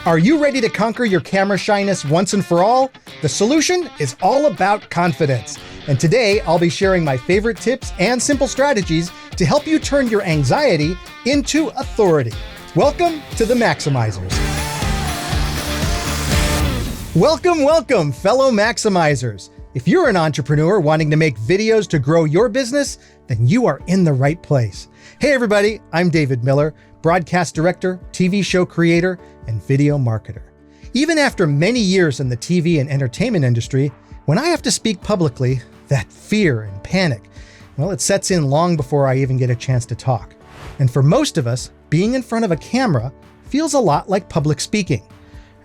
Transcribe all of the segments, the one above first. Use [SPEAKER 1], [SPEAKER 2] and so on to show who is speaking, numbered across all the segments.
[SPEAKER 1] Are you ready to conquer your camera shyness once and for all? The solution is all about confidence. And today I'll be sharing my favorite tips and simple strategies to help you turn your anxiety into authority. Welcome to the Maximizers. Welcome, fellow Maximizers. If you're an entrepreneur wanting to make videos to grow your business, then you are in the right place. Hey everybody, I'm David Miller, broadcast director, TV show creator, and video marketer. Even after many years in the TV and entertainment industry, when I have to speak publicly, that fear and panic, well, it sets in long before I even get a chance to talk. And for most of us, being in front of a camera feels a lot like public speaking.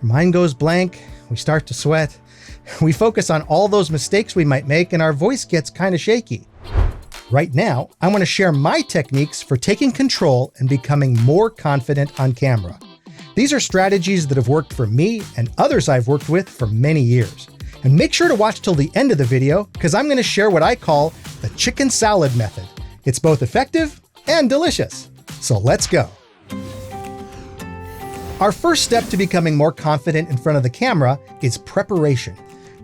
[SPEAKER 1] Our mind goes blank, we start to sweat, we focus on all those mistakes we might make, and our voice gets kind of shaky. Right now, I want to share my techniques for taking control and becoming more confident on camera. These are strategies that have worked for me and others I've worked with for many years. And make sure to watch till the end of the video, because I'm going to share what I call the chicken salad method. It's both effective and delicious. So let's go. Our first step to becoming more confident in front of the camera is preparation.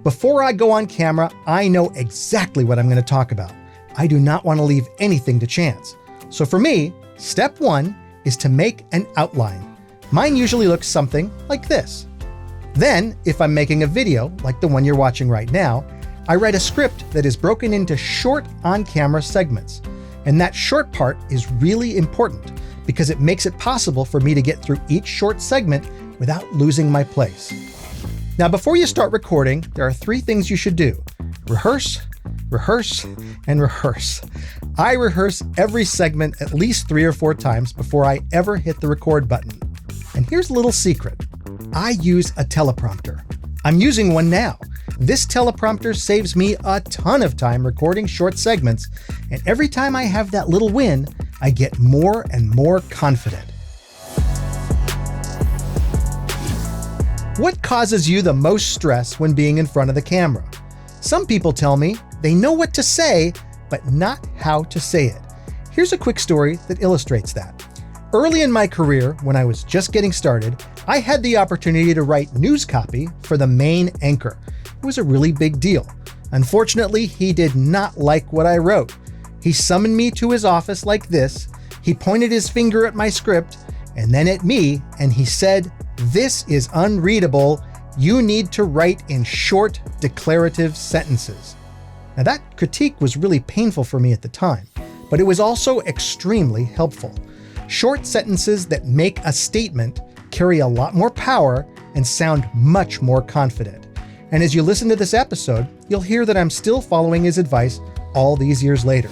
[SPEAKER 1] Before I go on camera, I know exactly what I'm going to talk about. I do not want to leave anything to chance. So for me, step one is to make an outline. Mine usually looks something like this. Then, if I'm making a video like the one you're watching right now, I write a script that is broken into short on-camera segments. And that short part is really important because it makes it possible for me to get through each short segment without losing my place. Now, before you start recording, there are 3 things you should do. Rehearse, and rehearse. I rehearse every segment at least 3 or 4 times before I ever hit the record button. And here's a little secret. I use a teleprompter. I'm using one now. This teleprompter saves me a ton of time recording short segments, and every time I have that little win, I get more and more confident. What causes you the most stress when being in front of the camera? Some people tell me they know what to say, but not how to say it. Here's a quick story that illustrates that. Early in my career, when I was just getting started, I had the opportunity to write news copy for the main anchor. It was a really big deal. Unfortunately, he did not like what I wrote. He summoned me to his office like this, he pointed his finger at my script, and then at me, and he said, "This is unreadable. You need to write in short, declarative sentences." Now that critique was really painful for me at the time, but it was also extremely helpful. Short sentences that make a statement carry a lot more power and sound much more confident. And as you listen to this episode, you'll hear that I'm still following his advice all these years later.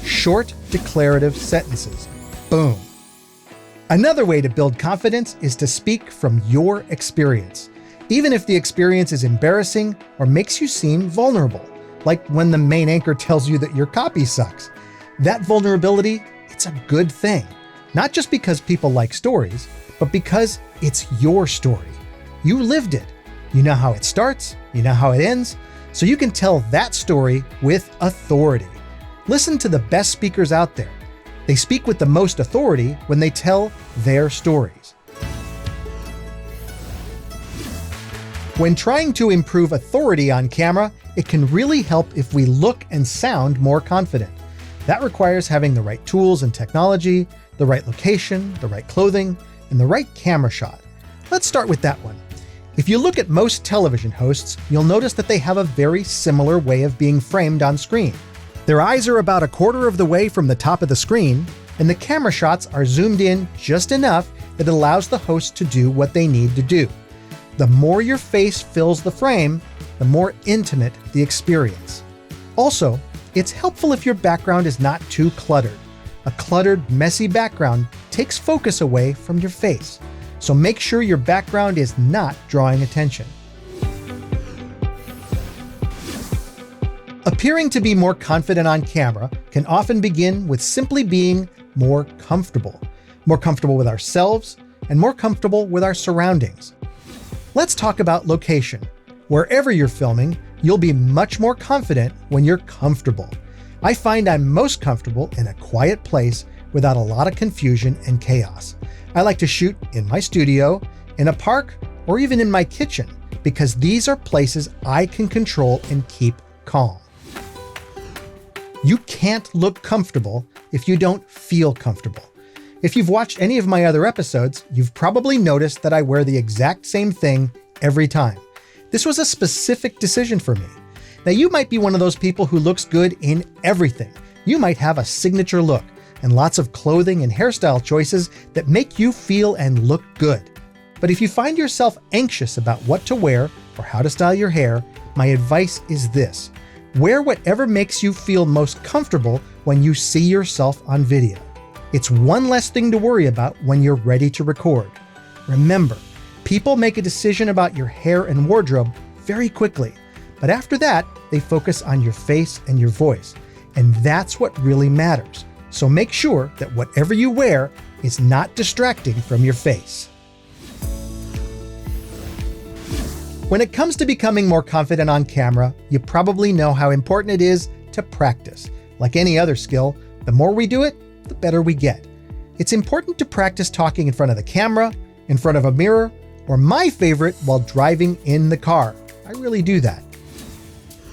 [SPEAKER 1] Short, declarative sentences. Boom. Another way to build confidence is to speak from your experience, even if the experience is embarrassing or makes you seem vulnerable, like when the main anchor tells you that your copy sucks. That vulnerability, it's a good thing. Not just because people like stories, but because it's your story. You lived it. You know how it starts, you know how it ends, so you can tell that story with authority. Listen to the best speakers out there. They speak with the most authority when they tell their stories. When trying to improve authority on camera, it can really help if we look and sound more confident. That requires having the right tools and technology, the right location, the right clothing, and the right camera shot. Let's start with that one. If you look at most television hosts, you'll notice that they have a very similar way of being framed on screen. Their eyes are about 1/4 of the way from the top of the screen, and the camera shots are zoomed in just enough that it allows the host to do what they need to do. The more your face fills the frame, the more intimate the experience. Also, it's helpful if your background is not too cluttered. A cluttered, messy background takes focus away from your face, so make sure your background is not drawing attention. Appearing to be more confident on camera can often begin with simply being more comfortable with ourselves, and more comfortable with our surroundings. Let's talk about location. Wherever you're filming, you'll be much more confident when you're comfortable. I find I'm most comfortable in a quiet place without a lot of confusion and chaos. I like to shoot in my studio, in a park, or even in my kitchen, because these are places I can control and keep calm. You can't look comfortable if you don't feel comfortable. If you've watched any of my other episodes, you've probably noticed that I wear the exact same thing every time. This was a specific decision for me. Now, you might be one of those people who looks good in everything. You might have a signature look and lots of clothing and hairstyle choices that make you feel and look good. But if you find yourself anxious about what to wear or how to style your hair, my advice is this: wear whatever makes you feel most comfortable when you see yourself on video. It's one less thing to worry about when you're ready to record. Remember, people make a decision about your hair and wardrobe very quickly, but after that, they focus on your face and your voice, and that's what really matters. So make sure that whatever you wear is not distracting from your face. When it comes to becoming more confident on camera, you probably know how important it is to practice. Like any other skill, the more we do it, the better we get. It's important to practice talking in front of the camera, in front of a mirror, or my favorite, while driving in the car. I really do that.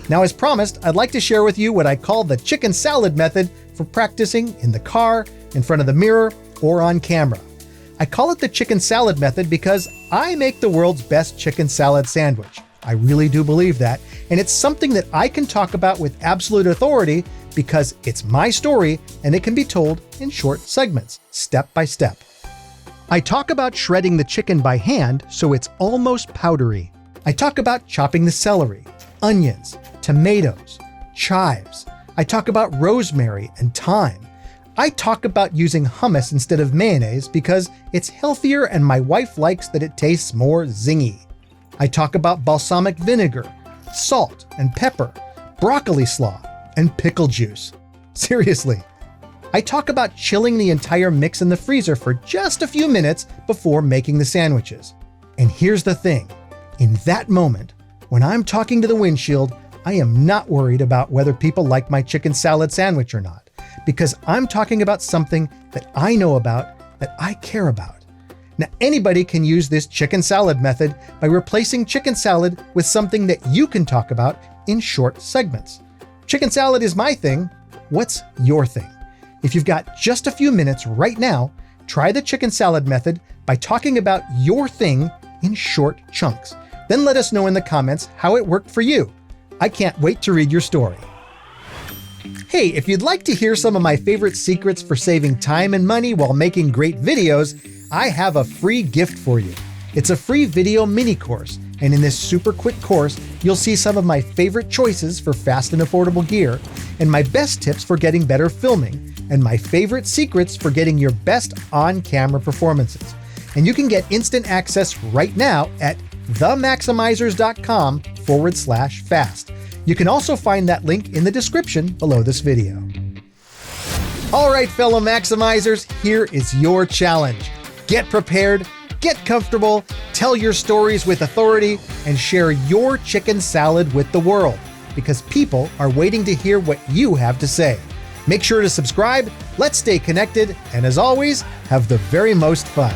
[SPEAKER 1] Now, as promised, I'd like to share with you what I call the chicken salad method for practicing in the car, in front of the mirror, or on camera. I call it the chicken salad method because I make the world's best chicken salad sandwich. I really do believe that, and it's something that I can talk about with absolute authority because it's my story and it can be told in short segments, step by step. I talk about shredding the chicken by hand so it's almost powdery. I talk about chopping the celery, onions, tomatoes, chives. I talk about rosemary and thyme. I talk about using hummus instead of mayonnaise because it's healthier and my wife likes that it tastes more zingy. I talk about balsamic vinegar, salt and pepper, broccoli slaw, and pickle juice. Seriously. I talk about chilling the entire mix in the freezer for just a few minutes before making the sandwiches. And here's the thing. In that moment, when I'm talking to the windshield, I am not worried about whether people like my chicken salad sandwich or not, because I'm talking about something that I know about, that I care about. Now, anybody can use this chicken salad method by replacing chicken salad with something that you can talk about in short segments. Chicken salad is my thing. What's your thing? If you've got just a few minutes right now, try the chicken salad method by talking about your thing in short chunks. Then let us know in the comments how it worked for you. I can't wait to read your story. Hey, if you'd like to hear some of my favorite secrets for saving time and money while making great videos, I have a free gift for you. It's a free video mini course, and in this super quick course, you'll see some of my favorite choices for fast and affordable gear, and my best tips for getting better filming, and my favorite secrets for getting your best on-camera performances. And you can get instant access right now at themaximizers.com/fast. You can also find that link in the description below this video. All right, fellow Maximizers, here is your challenge. Get prepared, get comfortable, tell your stories with authority, and share your chicken salad with the world, because people are waiting to hear what you have to say. Make sure to subscribe, let's stay connected, and as always, have the very most fun.